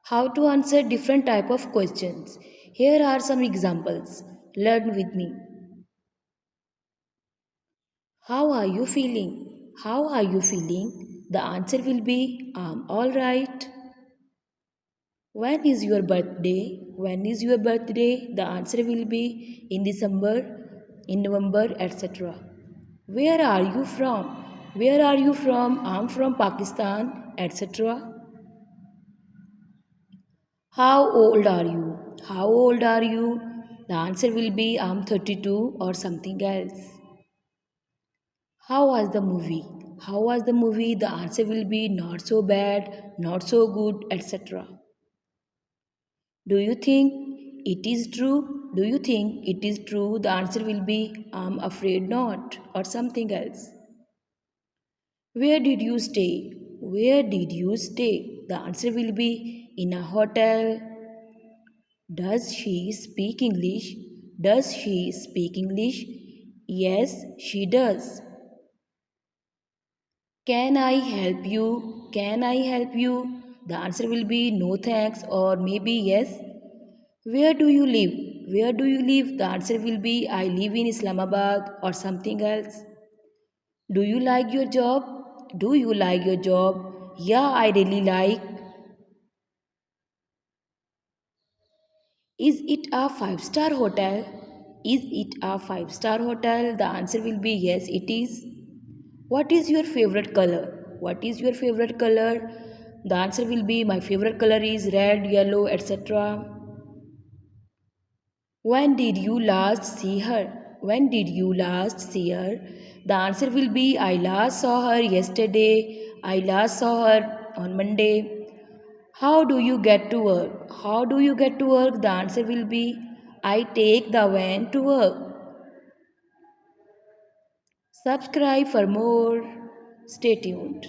How to answer different type of questions. Here are some examples. Learn with me. How are you feeling? How are you feeling? The answer will be I'm all right. When is your birthday? When is your birthday? The answer will be in December, in November, etc. Where are you from? Where are you from? I'm from Pakistan, etc. How old are you? How old are you? The answer will be I'm 32 or something else. How was the movie? How was the movie? The answer will be not so bad, not so good, etc. Do you think it is true? Do you think it is true? The answer will be I'm afraid not or something else. Where did you stay? Where did you stay? The answer will be in a hotel. Does she speak English? Does she speak English? Yes, she does. Can I help you? Can I help you? The answer will be no thanks or maybe yes. Where do you live? Where do you live? The answer will be I live in Islamabad or something else. Do you like your job? Do you like your job? Yeah, I really like. Is it a five-star hotel? Is it a five-star hotel? The answer will be yes, it is. What is your favorite color? What is your favorite color? The answer will be my favorite color is red, yellow, etc. When did you last see her? When did you last see her? The answer will be I last saw her yesterday. I last saw her on Monday. How do you get to work? How do you get to work? The answer will be I take the van to work. Subscribe for more. Stay tuned.